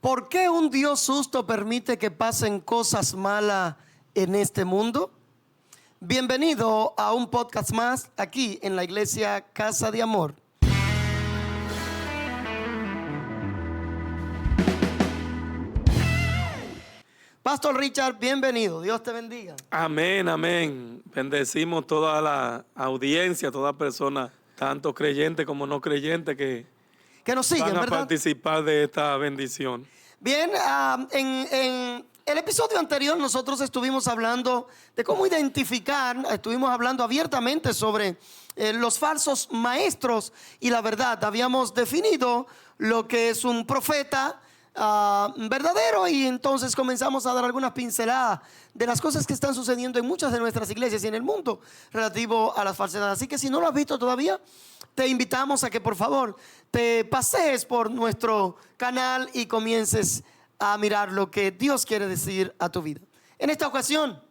¿Por qué un Dios justo permite que pasen cosas malas en este mundo? Bienvenido a un podcast más aquí en la iglesia Casa de Amor. Pastor Richard, bienvenido. Dios te bendiga. Amén, amén. Bendecimos toda la audiencia, toda persona, tanto creyente como no creyente, que nos siguen, van a ¿verdad? participar de esta bendición. Bien, en el episodio anterior nosotros estuvimos hablando de cómo identificar, estuvimos hablando abiertamente sobre los falsos maestros y la verdad. Habíamos definido lo que es un profeta verdadero, y entonces comenzamos a dar algunas pinceladas de las cosas que están sucediendo en muchas de nuestras iglesias y en el mundo relativo a las falsedades. Así que si no lo has visto todavía, te invitamos a que por favor te pasees por nuestro canal y comiences a mirar lo que Dios quiere decir a tu vida. En esta ocasión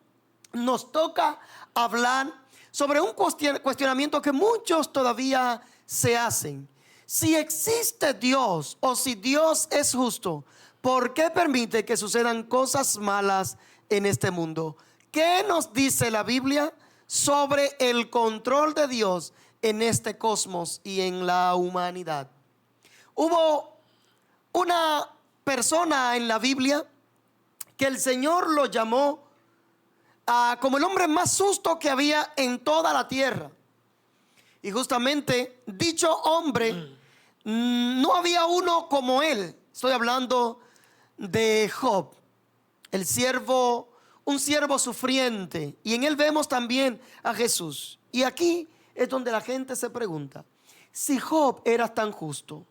nos toca hablar sobre un cuestionamiento que muchos todavía se hacen. Si existe Dios o si Dios es justo, ¿por qué permite que sucedan cosas malas en este mundo? ¿Qué nos dice la Biblia sobre el control de Dios en este cosmos y en la humanidad? Hubo una persona en la Biblia que el Señor lo llamó como el hombre más justo que había en toda la tierra. Y justamente dicho hombre, no había uno como él. Estoy hablando de Job, un siervo sufriente. Y en él vemos también a Jesús. Y aquí es donde la gente se pregunta: si Job era tan justo,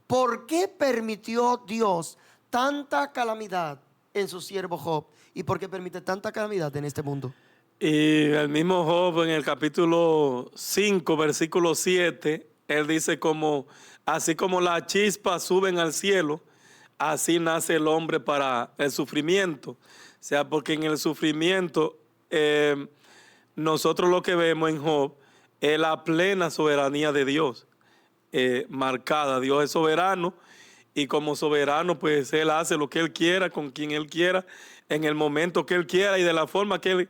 ¿por qué permitió Dios tanta calamidad en su siervo Job? ¿Y por qué permite tanta calamidad en este mundo? Y el mismo Job, en el capítulo 5, versículo 7, él dice así como las chispas suben al cielo, así nace el hombre para el sufrimiento. O sea, porque en el sufrimiento nosotros lo que vemos en Job es la plena soberanía de Dios marcada. Dios es soberano, y como soberano pues Él hace lo que Él quiera, con quien Él quiera, en el momento que Él quiera y de la forma que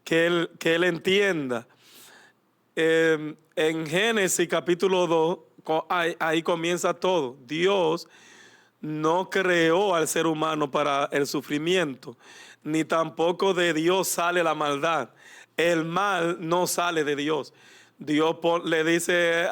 Él entienda. En Génesis capítulo 2, ahí comienza todo. Dios no creó al ser humano para el sufrimiento, ni tampoco de Dios sale la maldad. El mal no sale de Dios. Dios le dice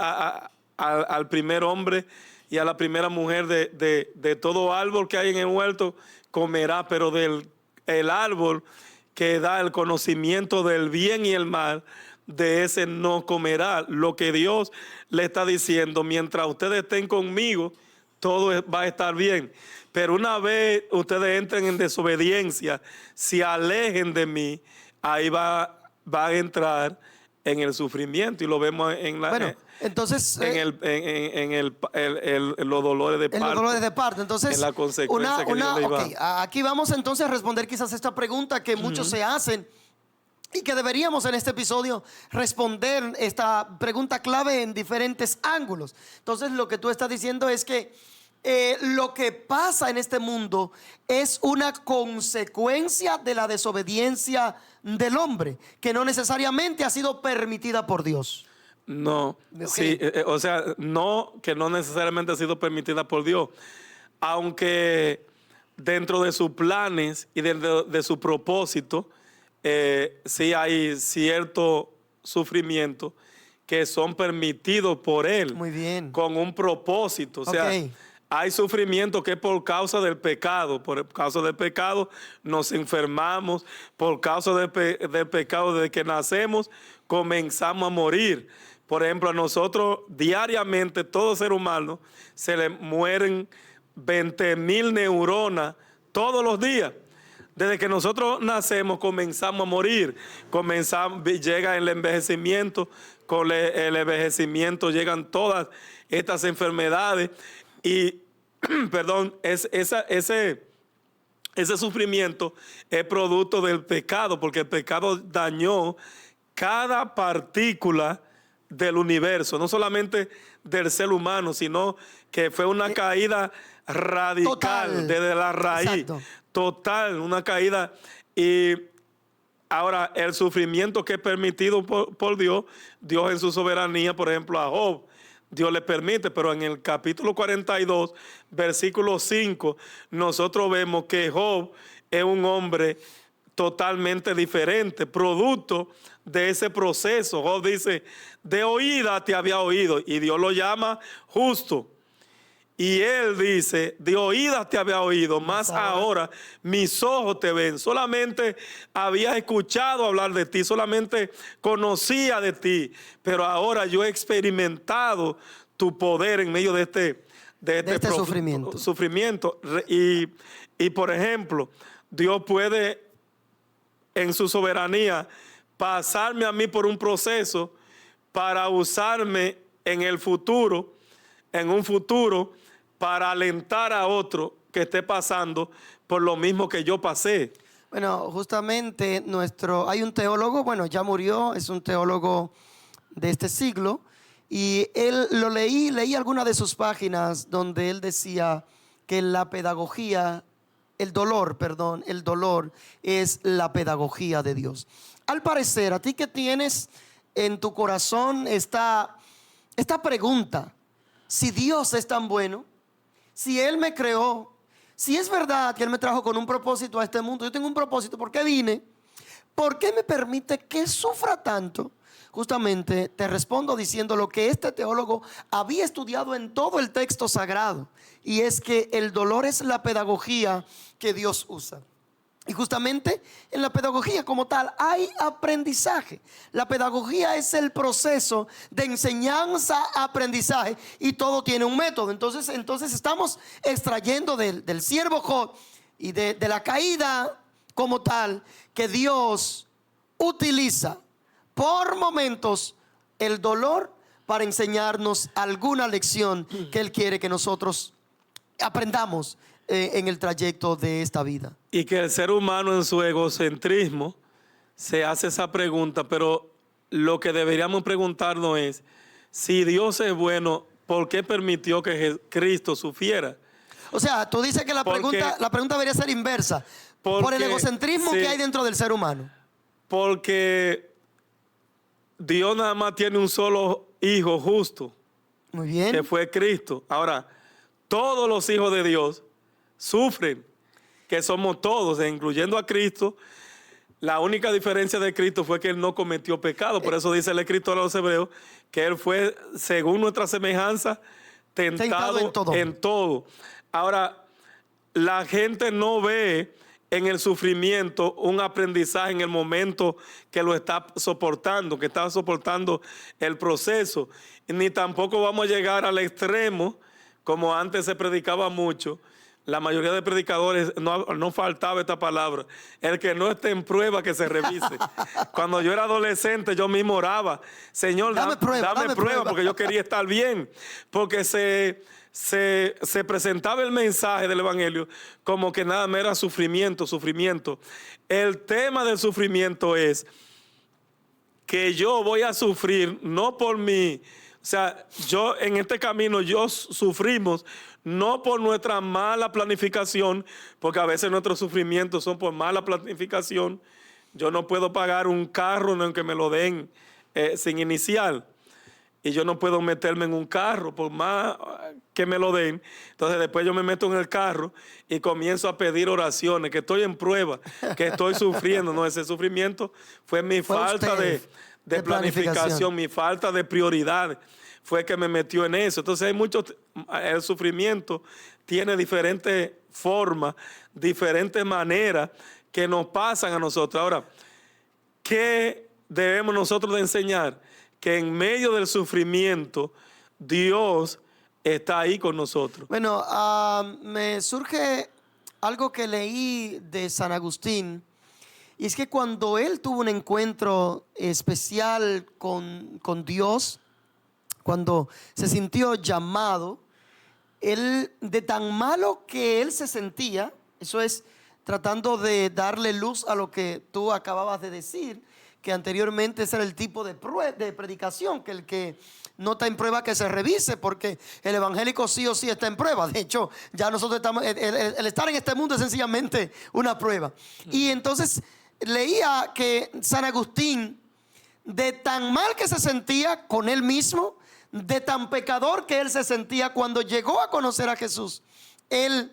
al primer hombre y a la primera mujer de todo árbol que hay en el huerto comerá, pero el árbol que da el conocimiento del bien y el mal, de ese no comerá. Lo que Dios le está diciendo: mientras ustedes estén conmigo, todo va a estar bien. Pero una vez ustedes entren en desobediencia, se alejen de mí, ahí va a entrar en el sufrimiento. Y lo vemos en la... Bueno, entonces los dolores de parto. En los dolores de parto. Entonces, en la consecuencia que Dios le iba. Okay, aquí vamos entonces a responder quizás esta pregunta que muchos se hacen, y que deberíamos en este episodio responder esta pregunta clave en diferentes ángulos. Entonces, lo que tú estás diciendo es que lo que pasa en este mundo es una consecuencia de la desobediencia del hombre, que no necesariamente ha sido permitida por Dios. No, okay. Sí, o sea, que no necesariamente ha sido permitida por Dios, aunque dentro de sus planes y dentro de su propósito, sí hay cierto sufrimiento que son permitidos por Él. Muy bien. Con un propósito. O sea, hay sufrimiento que es por causa del pecado. Por causa del pecado nos enfermamos. Por causa del pecado, desde que nacemos comenzamos a morir. Por ejemplo, a nosotros diariamente, todo ser humano, se le mueren 20,000 neuronas todos los días. Desde que nosotros nacemos comenzamos a morir. Llega el envejecimiento. Con el envejecimiento llegan todas estas enfermedades. Y, perdón, ese sufrimiento es producto del pecado, porque el pecado dañó cada partícula del universo, no solamente del ser humano, sino que fue una caída radical, total. desde la raíz. Exacto. Total, una caída. Y ahora, el sufrimiento que es permitido por Dios, Dios en su soberanía, por ejemplo, a Job, Dios le permite, pero en el capítulo 42, versículo 5, nosotros vemos que Job es un hombre totalmente diferente, producto de ese proceso. Job dice, de oída te había oído, y Dios lo llama justo. Y él dice, de oídas te había oído, más ahora mis ojos te ven. Solamente había escuchado hablar de ti, solamente conocía de ti, pero ahora yo he experimentado tu poder en medio de este sufrimiento. Y por ejemplo, Dios puede en su soberanía pasarme a mí por un proceso para usarme en el futuro, en un futuro, para alentar a otro que esté pasando por lo mismo que yo pasé. Bueno, justamente hay un teólogo, bueno, ya murió, es un teólogo de este siglo, y leí algunas de sus páginas donde él decía que la pedagogía, el dolor es la pedagogía de Dios. Al parecer, a ti que tienes en tu corazón esta pregunta, si Dios es tan bueno, si Él me creó, si es verdad que Él me trajo con un propósito a este mundo, yo tengo un propósito, ¿por qué vine? ¿Por qué me permite que sufra tanto? Justamente te respondo diciendo lo que este teólogo había estudiado en todo el texto sagrado, y es que el dolor es la pedagogía que Dios usa. Y justamente en la pedagogía como tal hay aprendizaje. La pedagogía es el proceso de enseñanza-aprendizaje, y todo tiene un método. Entonces estamos extrayendo del siervo Job y de la caída como tal, que Dios utiliza por momentos el dolor para enseñarnos alguna lección que Él quiere que nosotros aprendamos en el trayecto de esta vida. Y que el ser humano en su egocentrismo se hace esa pregunta, pero lo que deberíamos preguntarnos es, si Dios es bueno, ¿por qué permitió que Cristo sufriera? O sea, tú dices que la pregunta debería ser inversa, por el egocentrismo que hay dentro del ser humano. Porque Dios nada más tiene un solo hijo justo. Muy bien. Que fue Cristo. Ahora, todos los hijos de Dios sufren, que somos todos, incluyendo a Cristo. La única diferencia de Cristo fue que Él no cometió pecado. Por eso dice el escritor a los Hebreos que Él fue, según nuestra semejanza, tentado en todo. Ahora, la gente no ve en el sufrimiento un aprendizaje en el momento que lo está soportando, que está soportando el proceso. Ni tampoco vamos a llegar al extremo, como antes se predicaba mucho. La mayoría de predicadores, no faltaba esta palabra, el que no esté en prueba que se revise. Cuando yo era adolescente, yo mismo oraba, Señor, dame prueba, porque yo quería estar bien. Porque se presentaba el mensaje del Evangelio como que nada más era sufrimiento. El tema del sufrimiento es que yo voy a sufrir, no por mí. O sea, en este camino sufrimos no por nuestra mala planificación, porque a veces nuestros sufrimientos son por mala planificación. Yo no puedo pagar un carro aunque me lo den sin inicial. Y yo no puedo meterme en un carro por más que me lo den. Entonces después yo me meto en el carro y comienzo a pedir oraciones, que estoy en prueba, que estoy sufriendo. No, ese sufrimiento fue mi falta de planificación, mi falta de prioridad fue que me metió en eso. Entonces el sufrimiento tiene diferentes formas, diferentes maneras que nos pasan a nosotros. Ahora, ¿qué debemos nosotros de enseñar? Que en medio del sufrimiento Dios está ahí con nosotros. Bueno, me surge algo que leí de San Agustín, y es que cuando él tuvo un encuentro especial con Dios, cuando se sintió llamado, él, de tan malo que él se sentía, eso es tratando de darle luz a lo que tú acababas de decir, que anteriormente ese era el tipo de predicación, que el que no está en prueba que se revise, porque el evangélico sí o sí está en prueba. De hecho, ya nosotros estamos, el estar en este mundo es sencillamente una prueba. Y entonces leía que San Agustín, de tan mal que se sentía con él mismo, de tan pecador que él se sentía cuando llegó a conocer a Jesús, él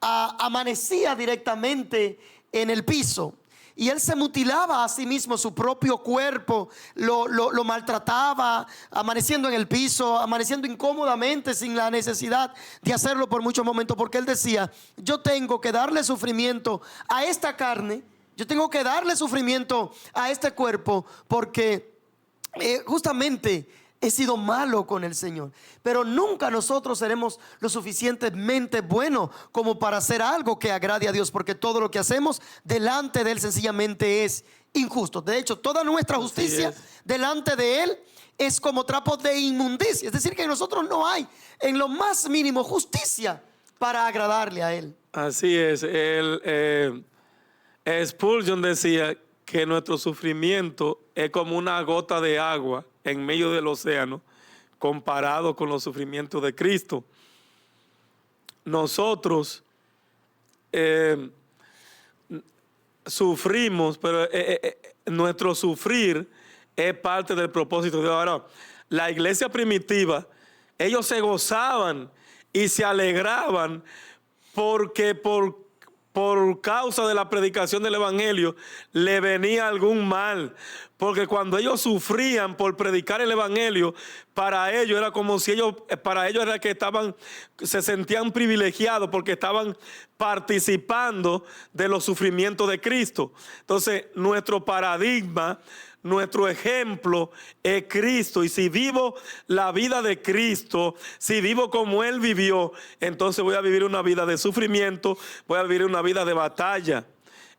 amanecía directamente en el piso. Y él se mutilaba a sí mismo, su propio cuerpo, lo maltrataba, amaneciendo en el piso, amaneciendo incómodamente, sin la necesidad de hacerlo por muchos momentos, porque él decía: yo tengo que darle sufrimiento a esta carne, yo tengo que darle sufrimiento a este cuerpo, porque justamente he sido malo con el Señor. Pero nunca nosotros seremos lo suficientemente buenos como para hacer algo que agrade a Dios, porque todo lo que hacemos delante de Él sencillamente es injusto. De hecho, toda nuestra justicia delante de Él es como trapos de inmundicia. Es decir, que en nosotros no hay en lo más mínimo justicia para agradarle a Él. Así es. Spurgeon decía que nuestro sufrimiento es como una gota de agua en medio del océano comparado con los sufrimientos de Cristo. Nosotros sufrimos, pero nuestro sufrir es parte del propósito de Dios. Ahora, la iglesia primitiva, ellos se gozaban y se alegraban porque por causa de la predicación del evangelio le venía algún mal, porque cuando ellos sufrían por predicar el evangelio, para ellos era como si para ellos era que se sentían privilegiados porque estaban participando de los sufrimientos de Cristo. Entonces, nuestro paradigma, nuestro ejemplo es Cristo, y si vivo la vida de Cristo, si vivo como Él vivió, entonces voy a vivir una vida de sufrimiento, voy a vivir una vida de batalla.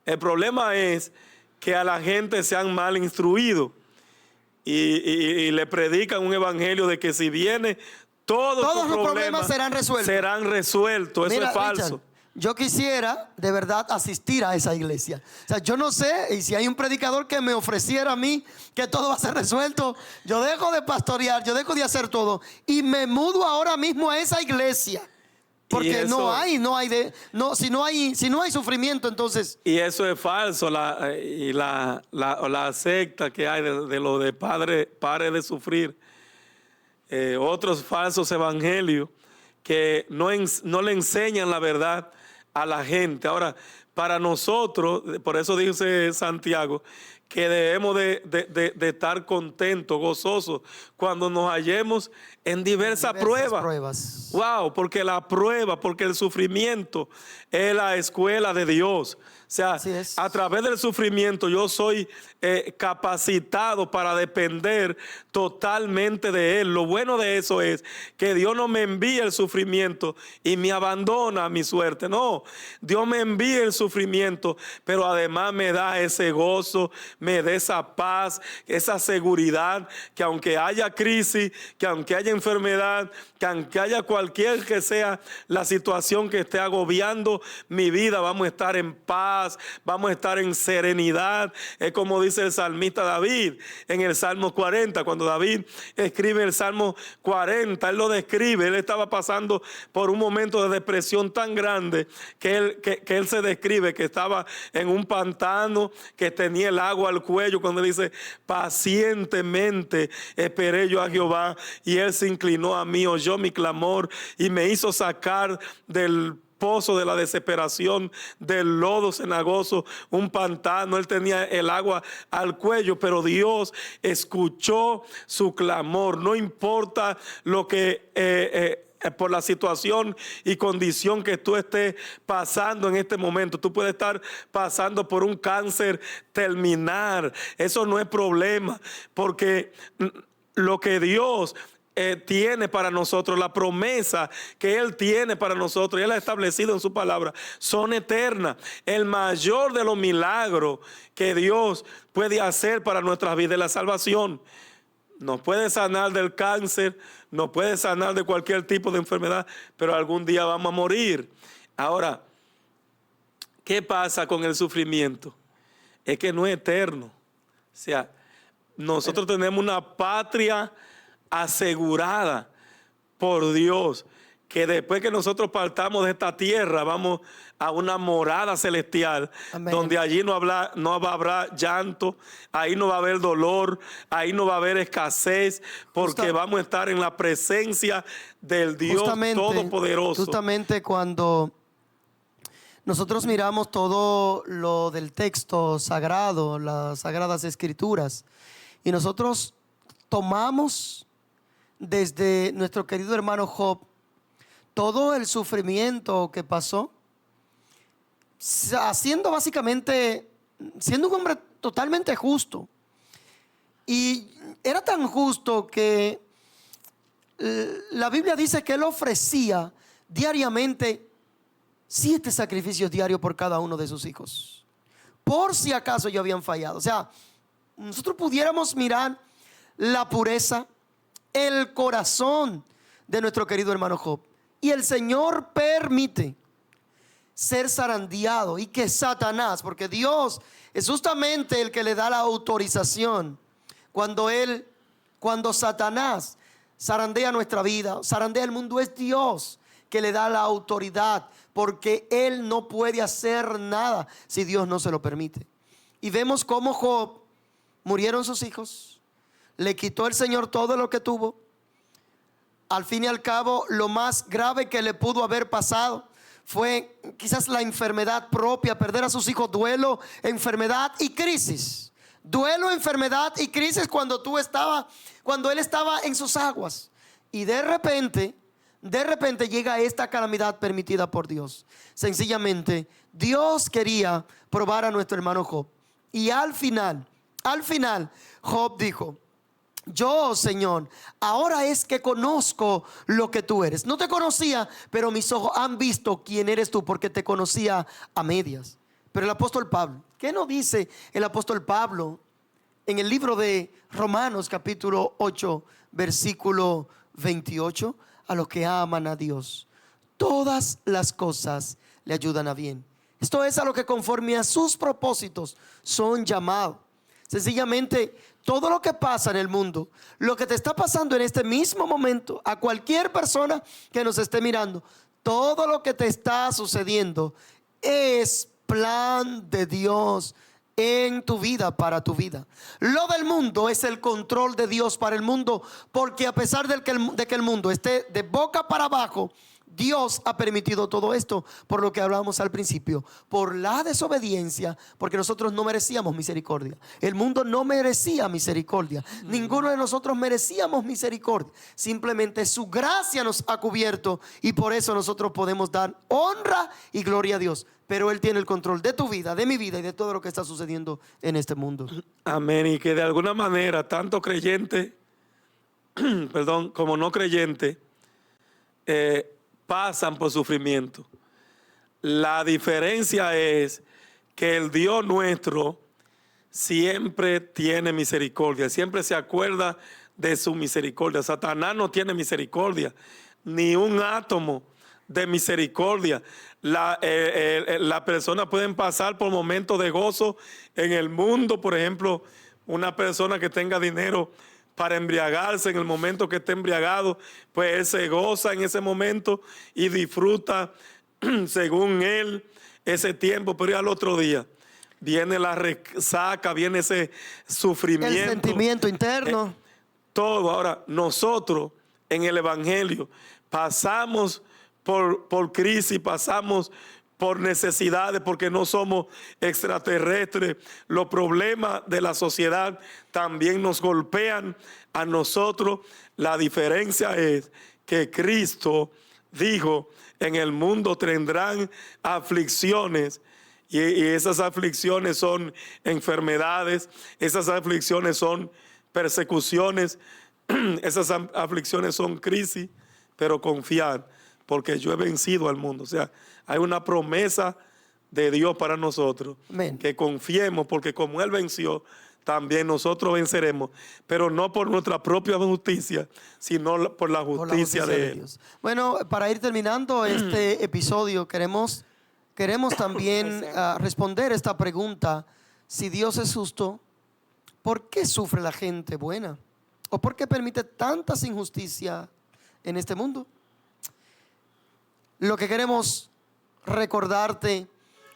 El problema es que a la gente se han mal instruido y le predican un evangelio de que si viene todos los problemas serán resueltos. Eso es falso. Richard, yo quisiera de verdad asistir a esa iglesia. O sea, yo no sé, y si hay un predicador que me ofreciera a mí que todo va a ser resuelto, yo dejo de pastorear, yo dejo de hacer todo y me mudo ahora mismo a esa iglesia. Porque si no hay sufrimiento, entonces. Y eso es falso. La secta que hay de lo de pare de sufrir. Otros falsos evangelios que no le enseñan la verdad a la gente. Ahora, para nosotros, por eso dice Santiago, que debemos de estar contentos, gozosos, cuando nos hallemos en diversas pruebas. Wow, porque porque el sufrimiento es la escuela de Dios. O sea, a través del sufrimiento yo soy capacitado para depender totalmente de Él. Lo bueno de eso es que Dios no me envía el sufrimiento y me abandona a mi suerte. No, Dios me envía el sufrimiento, pero además me da ese gozo, me da esa paz, esa seguridad, que aunque haya crisis, que aunque haya enfermedad, que aunque haya cualquier que sea la situación que esté agobiando mi vida, vamos a estar en paz, vamos a estar en serenidad. Es como dice el salmista David en el Salmo 40. Cuando David escribe el Salmo 40, él lo describe. Él estaba pasando por un momento de depresión tan grande que él se describe que estaba en un pantano, que tenía el agua al cuello, cuando dice: pacientemente esperé yo a Jehová, y Él se inclinó a mí, oyó mi clamor y me hizo sacar del pozo de la desesperación, del lodo cenagoso, un pantano. Él tenía el agua al cuello, pero Dios escuchó su clamor. No importa lo que por la situación y condición que tú estés pasando en este momento. Tú puedes estar pasando por un cáncer terminal. Eso no es problema, porque lo que Dios tiene para nosotros, la promesa que Él tiene para nosotros, y Él ha establecido en su palabra, son eternas. El mayor de los milagros que Dios puede hacer para nuestras vidas es la salvación. Nos puede sanar del cáncer, nos puede sanar de cualquier tipo de enfermedad, pero algún día vamos a morir. Ahora, ¿qué pasa con el sufrimiento? Es que no es eterno. O sea, nosotros tenemos una patria asegurada por Dios, que después que nosotros partamos de esta tierra, vamos a una morada celestial. Amén. Donde allí no habrá llanto, ahí no va a haber dolor, ahí no va a haber escasez, porque vamos a estar en la presencia del Dios Todopoderoso. Justamente cuando nosotros miramos todo lo del texto sagrado, las sagradas escrituras, y nosotros tomamos desde nuestro querido hermano Job todo el sufrimiento que pasó, siendo un hombre totalmente justo. Y era tan justo que la Biblia dice que él ofrecía diariamente 7 sacrificios diarios por cada uno de sus hijos, por si acaso ellos habían fallado. O sea, nosotros pudiéramos mirar la pureza, el corazón de nuestro querido hermano Job. Y el Señor permite ser zarandeado y que Satanás, porque Dios es justamente el que le da la autorización cuando Satanás zarandea nuestra vida, zarandea el mundo, es Dios que le da la autoridad, porque Él no puede hacer nada si Dios no se lo permite. Y vemos cómo Job, murieron sus hijos, le quitó el Señor todo lo que tuvo. Al fin y al cabo, lo más grave que le pudo haber pasado fue quizás la enfermedad propia, perder a sus hijos, duelo, enfermedad y crisis. Duelo, enfermedad y crisis cuando él estaba en sus aguas. Y de repente llega esta calamidad permitida por Dios. Sencillamente, Dios quería probar a nuestro hermano Job. Y al final, Job dijo: yo, Señor, ahora es que conozco lo que tú eres. No te conocía, pero mis ojos han visto quién eres tú, porque te conocía a medias. Pero el apóstol Pablo, ¿qué nos dice el apóstol Pablo en el libro de Romanos capítulo 8, versículo 28? A los que aman a Dios, todas las cosas le ayudan a bien. Esto es, a lo que conforme a sus propósitos son llamados. Sencillamente, todo lo que pasa en el mundo, lo que te está pasando en este mismo momento, a cualquier persona que nos esté mirando, todo lo que te está sucediendo es plan de Dios en tu vida, para tu vida. Lo del mundo es el control de Dios para el mundo, porque a pesar de que el mundo esté de boca para abajo, Dios ha permitido todo esto, por lo que hablábamos al principio, por la desobediencia, porque nosotros no merecíamos misericordia. El mundo no merecía misericordia. Ninguno de nosotros merecíamos misericordia. Simplemente su gracia nos ha cubierto, y por eso nosotros podemos dar honra y gloria a Dios. Pero Él tiene el control de tu vida, de mi vida y de todo lo que está sucediendo en este mundo. Amén. Y que de alguna manera, tanto creyente, como no creyente, pasan por sufrimiento. La diferencia es que el Dios nuestro siempre tiene misericordia, siempre se acuerda de su misericordia. Satanás no tiene misericordia, ni un átomo de misericordia. La persona pueden pasar por momentos de gozo en el mundo. Por ejemplo, una persona que tenga dinero para embriagarse, en el momento que esté embriagado, pues él se goza en ese momento y disfruta según él ese tiempo, pero ya al otro día viene la resaca, viene ese sufrimiento, el sentimiento interno, todo. Ahora, nosotros en el Evangelio pasamos por crisis, pasamos por necesidades, porque no somos extraterrestres. Los problemas de la sociedad también nos golpean a nosotros. La diferencia es que Cristo dijo: en el mundo tendrán aflicciones, y esas aflicciones son enfermedades, esas aflicciones son persecuciones, esas aflicciones son crisis, pero confiar, porque yo he vencido al mundo. O sea, hay una promesa de Dios para nosotros. Amén. Que confiemos, porque como Él venció, también nosotros venceremos, pero no por nuestra propia justicia, sino por la justicia de Él. Dios. Bueno, para ir terminando este episodio, queremos también responder esta pregunta: si Dios es justo, ¿por qué sufre la gente buena? ¿O por qué permite tantas injusticias en este mundo? Lo que queremos recordarte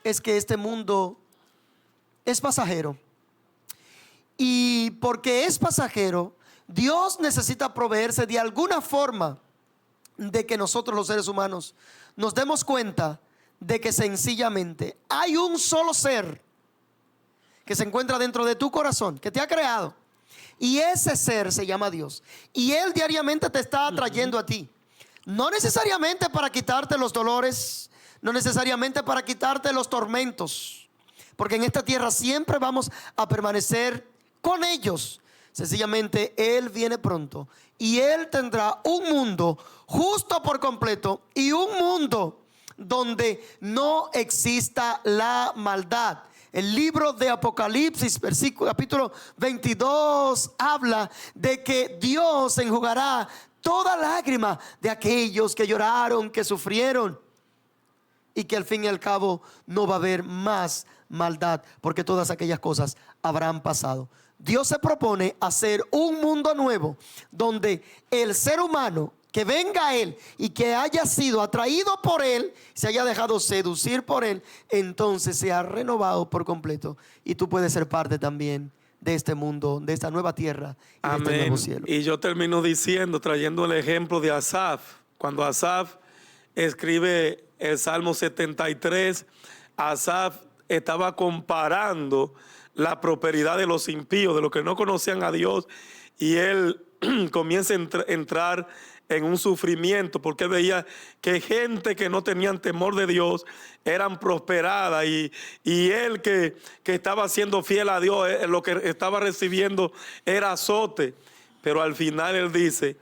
es que este mundo es pasajero. Y porque es pasajero, Dios necesita proveerse de alguna forma de que nosotros los seres humanos nos demos cuenta de que sencillamente hay un solo ser que se encuentra dentro de tu corazón, que te ha creado. Y ese ser se llama Dios. Y Él diariamente te está atrayendo a ti. No necesariamente para quitarte los dolores, no necesariamente para quitarte los tormentos, porque en esta tierra siempre vamos a permanecer con ellos. Sencillamente Él viene pronto y Él tendrá un mundo justo por completo y un mundo donde no exista la maldad. El libro de Apocalipsis, capítulo 22, habla de que Dios enjugará toda lágrima de aquellos que lloraron, que sufrieron, y que al fin y al cabo no va a haber más maldad, porque todas aquellas cosas habrán pasado. Dios se propone hacer un mundo nuevo donde el ser humano que venga a Él y que haya sido atraído por Él, se haya dejado seducir por Él, entonces se ha renovado por completo y tú puedes ser parte también de este mundo, de esta nueva tierra y de este nuevo cielo. Y yo termino diciendo, trayendo el ejemplo de Asaf. Cuando Asaf escribe el Salmo 73, Asaf estaba comparando la prosperidad de los impíos, de los que no conocían a Dios, y él comienza a entrar en un sufrimiento porque él veía que gente que no tenían temor de Dios eran prosperadas y él que estaba siendo fiel a Dios, lo que estaba recibiendo era azote. Pero al final él dice,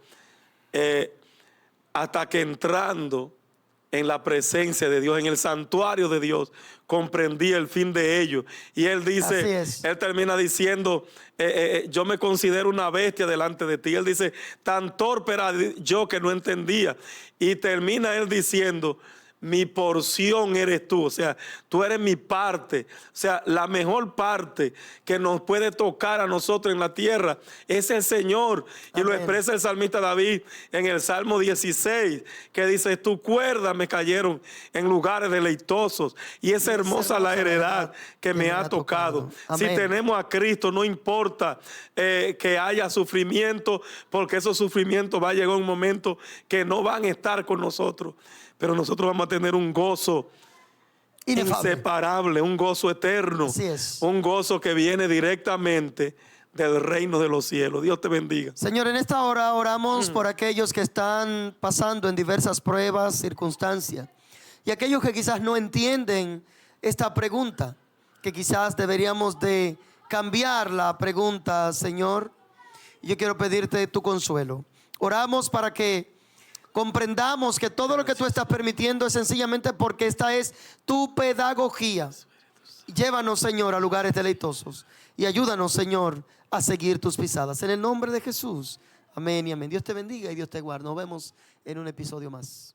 hasta que entrando en la presencia de Dios, en el santuario de Dios, comprendí el fin de ellos. Y él dice, él termina diciendo, yo me considero una bestia delante de ti. Él dice, tan torpe era yo que no entendía. Y termina él diciendo, mi porción eres tú, o sea, tú eres mi parte. O sea, la mejor parte que nos puede tocar a nosotros en la tierra es el Señor. Amén. Y lo expresa el salmista David en el Salmo 16, que dice, tus cuerdas me cayeron en lugares deleitosos y es hermosa la heredad que me ha tocado. Si tenemos a Cristo, no importa que haya sufrimiento, porque esos sufrimientos va a llegar un momento que no van a estar con nosotros. Pero nosotros vamos a tener un gozo inseparable, un gozo eterno, un gozo que viene directamente del reino de los cielos. Dios te bendiga. Señor, en esta hora oramos por aquellos que están pasando en diversas pruebas, circunstancias, y aquellos que quizás no entienden esta pregunta, que quizás deberíamos de cambiar la pregunta, Señor. Yo quiero pedirte tu consuelo. Oramos para que comprendamos que todo lo que tú estás permitiendo es sencillamente porque esta es tu pedagogía. Llévanos, Señor, a lugares deleitosos y ayúdanos, Señor, a seguir tus pisadas. En el nombre de Jesús. Amén y amén. Dios te bendiga y Dios te guarde. Nos vemos en un episodio más.